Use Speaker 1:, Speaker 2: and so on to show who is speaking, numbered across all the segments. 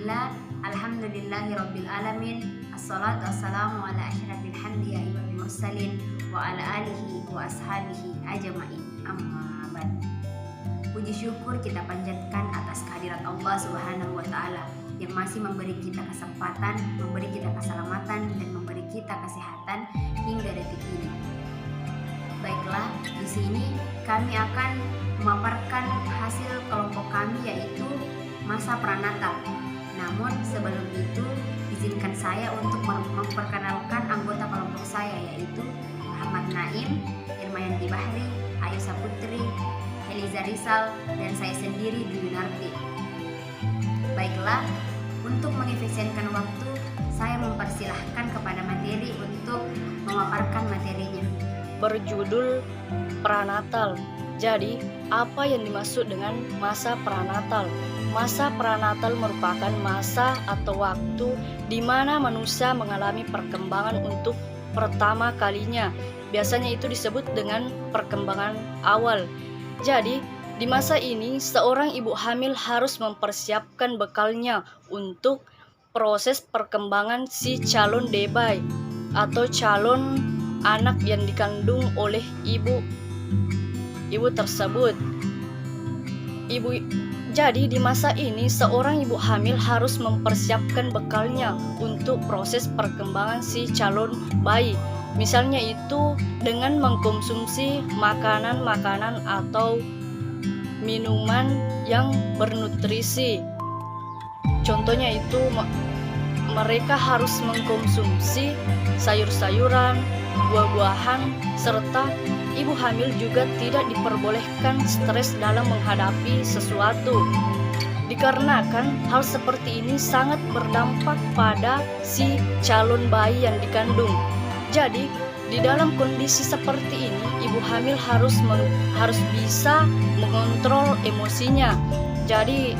Speaker 1: Bismillah, Alhamdulillahirabbil alamin, assalatu wassalamu ala asyrafil anbiya'i wal mursalin wa ala alihi wa ashabihi ajmain. Amma ba'd. Puji syukur kita panjatkan atas kehadirat Allah Subhanahu wa taala yang masih memberi kita kesempatan, memberi kita keselamatan dan memberi kita kesehatan hingga detik ini. Baiklah, di sini kami akan memaparkan hasil kelompok kami, yaitu masa pranatal. Namun sebelum itu izinkan saya untuk memperkenalkan anggota kelompok saya, yaitu Muhammad Naim, Irmayanti Bahri, Ayusa Putri, Eliza Rizal, dan saya sendiri Duyunarti. Baiklah, untuk mengefisienkan waktu, saya mempersilahkan kepada materi untuk memaparkan materinya.
Speaker 2: Berjudul pranatal. Jadi, apa yang dimaksud dengan masa pranatal? Masa pranatal merupakan masa atau waktu di mana manusia mengalami perkembangan untuk pertama kalinya. Biasanya itu disebut dengan perkembangan awal. Jadi, di masa ini seorang ibu hamil harus mempersiapkan bekalnya untuk proses perkembangan si calon debai atau calon anak yang dikandung oleh ibu tersebut. Jadi di masa ini seorang ibu hamil harus mempersiapkan bekalnya untuk proses perkembangan si calon bayi. Misalnya itu dengan mengkonsumsi makanan-makanan atau minuman yang bernutrisi. Contohnya itu mereka harus mengkonsumsi sayur-sayuran, buah-buahan, serta ibu hamil juga tidak diperbolehkan stres dalam menghadapi sesuatu. Dikarenakan hal seperti ini sangat berdampak pada si calon bayi yang dikandung. Jadi, di dalam kondisi seperti ini, ibu hamil harus bisa mengontrol emosinya. Jadi,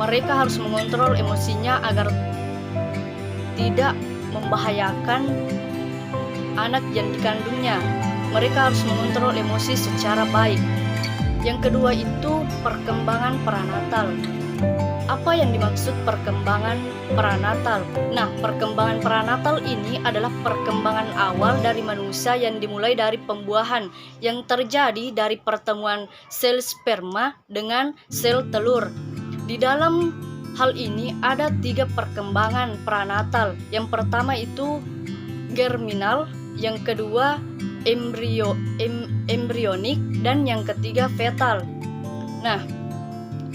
Speaker 2: mereka harus mengontrol emosinya agar tidak membahayakan anak yang dikandungnya. Mereka harus mengontrol emosi secara baik. Yang kedua itu perkembangan pranatal. Apa yang dimaksud perkembangan pranatal? Nah, perkembangan pranatal ini adalah perkembangan awal dari manusia yang dimulai dari pembuahan yang terjadi dari pertemuan sel sperma dengan sel telur. Di dalam hal ini ada 3 perkembangan pranatal. Yang pertama itu germinal, yang kedua embrionik, dan yang ketiga fetal. Nah,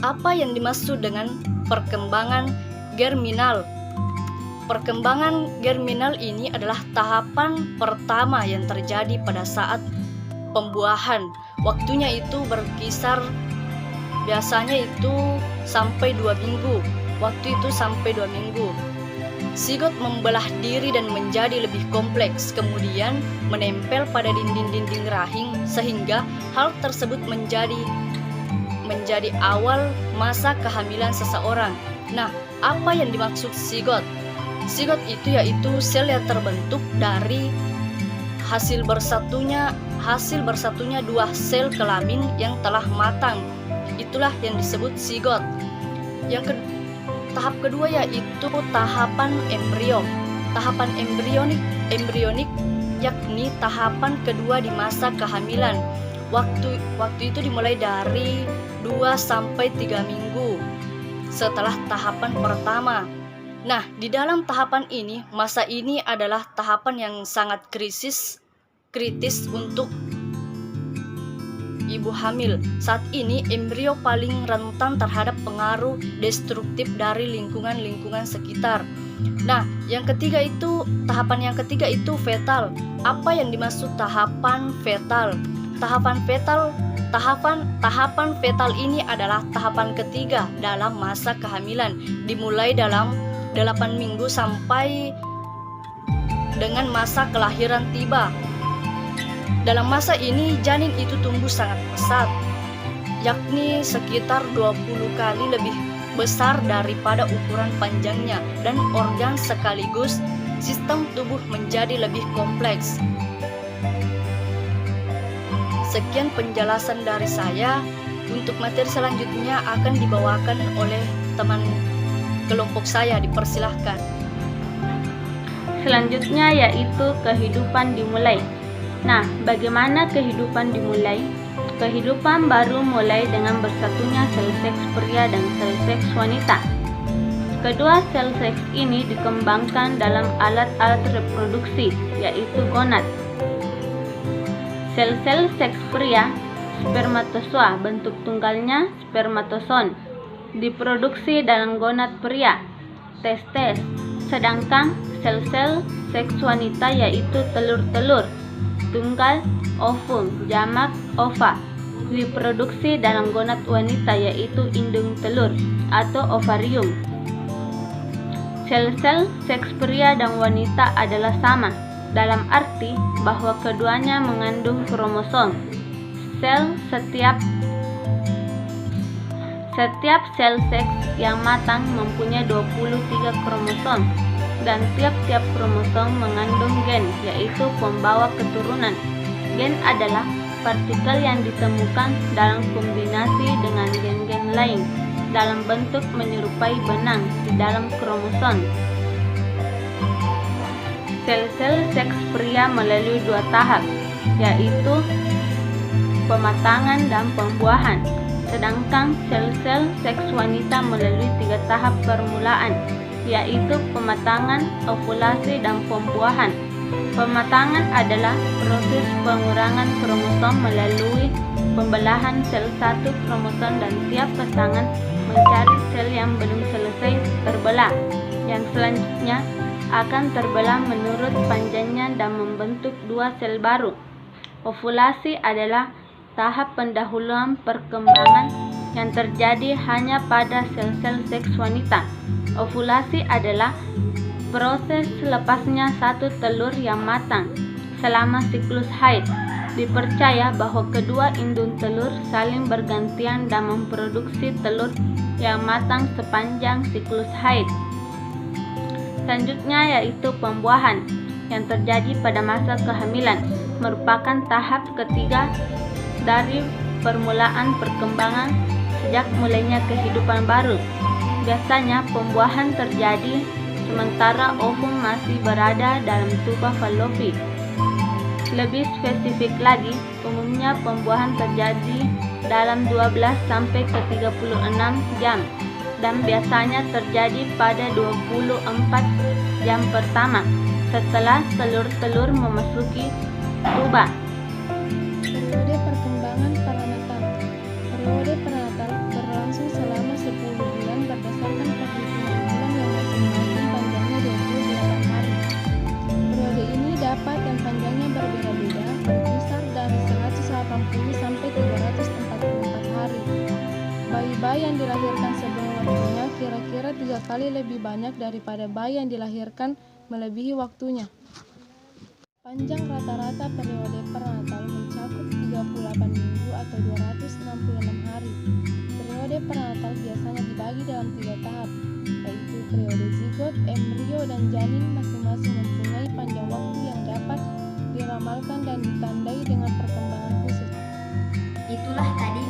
Speaker 2: apa yang dimaksud dengan perkembangan germinal? Perkembangan germinal ini adalah tahapan pertama yang terjadi pada saat pembuahan. Waktunya itu berkisar biasanya itu sampai 2 minggu. Waktu itu sampai 2 minggu. Zigot membelah diri dan menjadi lebih kompleks, kemudian menempel pada dinding-dinding rahim sehingga hal tersebut menjadi awal masa kehamilan seseorang. Nah, apa yang dimaksud zigot? Zigot itu yaitu sel yang terbentuk dari hasil bersatunya 2 sel kelamin yang telah matang. Itulah yang disebut zigot. Tahap kedua yaitu tahapan embrio. Tahapan embrionik yakni tahapan kedua di masa kehamilan. Waktu itu dimulai dari 2 sampai 3 minggu setelah tahapan pertama. Nah, di dalam tahapan ini, masa ini adalah tahapan yang sangat kritis untuk ibu hamil. Saat ini embrio paling rentan terhadap pengaruh destruktif dari lingkungan sekitar. Nah, tahapan yang ketiga itu fetal. Apa yang dimaksud tahapan fetal? Tahapan fetal ini adalah tahapan ketiga dalam masa kehamilan, dimulai dalam 8 minggu sampai dengan masa kelahiran tiba. Dalam masa ini janin itu tumbuh sangat pesat, yakni sekitar 20 kali lebih besar daripada ukuran panjangnya, dan organ sekaligus sistem tubuh menjadi lebih kompleks. Sekian penjelasan dari saya. Untuk materi selanjutnya akan dibawakan oleh teman kelompok saya. Dipersilahkan.
Speaker 3: Selanjutnya yaitu kehidupan dimulai. Nah, bagaimana kehidupan dimulai? Kehidupan baru mulai dengan bersatunya sel seks pria dan sel seks wanita. Kedua sel seks ini dikembangkan dalam alat-alat reproduksi, yaitu gonad. Sel-sel seks pria, spermatozoa, bentuk tunggalnya spermatozoon, diproduksi dalam gonad pria, testes, sedangkan sel-sel seks wanita yaitu telur-telur, tunggal, ovum, jamak, ova, diproduksi dalam gonad wanita yaitu indung telur atau ovarium. Sel-sel seks pria dan wanita adalah sama, dalam arti bahwa keduanya mengandung kromosom. Setiap sel seks yang matang mempunyai 23 kromosom, dan tiap-tiap kromosom mengandung gen, yaitu pembawa keturunan. Gen adalah partikel yang ditemukan dalam kombinasi dengan gen-gen lain dalam bentuk menyerupai benang di dalam kromosom. Sel-sel seks pria melalui 2 tahap, yaitu pematangan dan pembuahan, sedangkan sel-sel seks wanita melalui 3 tahap permulaan, yaitu pematangan, ovulasi, dan pembuahan. Pematangan adalah proses pengurangan kromosom melalui pembelahan sel satu kromosom, dan tiap pasangan mencari sel yang belum selesai terbelah, yang selanjutnya akan terbelah menurut panjangnya dan membentuk 2 sel baru. Ovulasi adalah tahap pendahuluan perkembangan yang terjadi hanya pada sel-sel seks wanita. Ovulasi adalah proses lepasnya satu telur yang matang selama siklus haid. Dipercaya bahwa kedua indung telur saling bergantian dan memproduksi telur yang matang sepanjang siklus haid. Selanjutnya yaitu pembuahan, yang terjadi pada masa kehamilan, merupakan tahap ketiga dari permulaan perkembangan sejak mulainya kehidupan baru. Biasanya pembuahan terjadi sementara ovum masih berada dalam tuba Fallopi. Lebih spesifik lagi, umumnya pembuahan terjadi dalam 12 sampai ke 36 jam dan biasanya terjadi pada 24 jam pertama setelah telur-telur memasuki tuba.
Speaker 4: Periode perkembangan peranatal. Periode peranatal berlangsung selama 10 bulan berdasarkan perhitungan bulan yang masing-masing panjangnya 28 hari. Periode ini dapat dan panjangnya berbeda-beda, berkisar dari 180 sampai 344 hari. Bayi-bayi yang dilahirkan sebelum waktunya kira-kira 3 kali lebih banyak daripada bayi yang dilahirkan melebihi waktunya. Panjang rata-rata periode peranatal mencakup 38 minggu atau 266 hari. Periode peranatal biasanya dibagi dalam 3 tahap, yaitu periode zigot, embrio, dan janin, masing-masing mempunyai panjang waktu yang dapat diramalkan dan ditandai dengan perkembangan khusus.
Speaker 1: Itulah tadi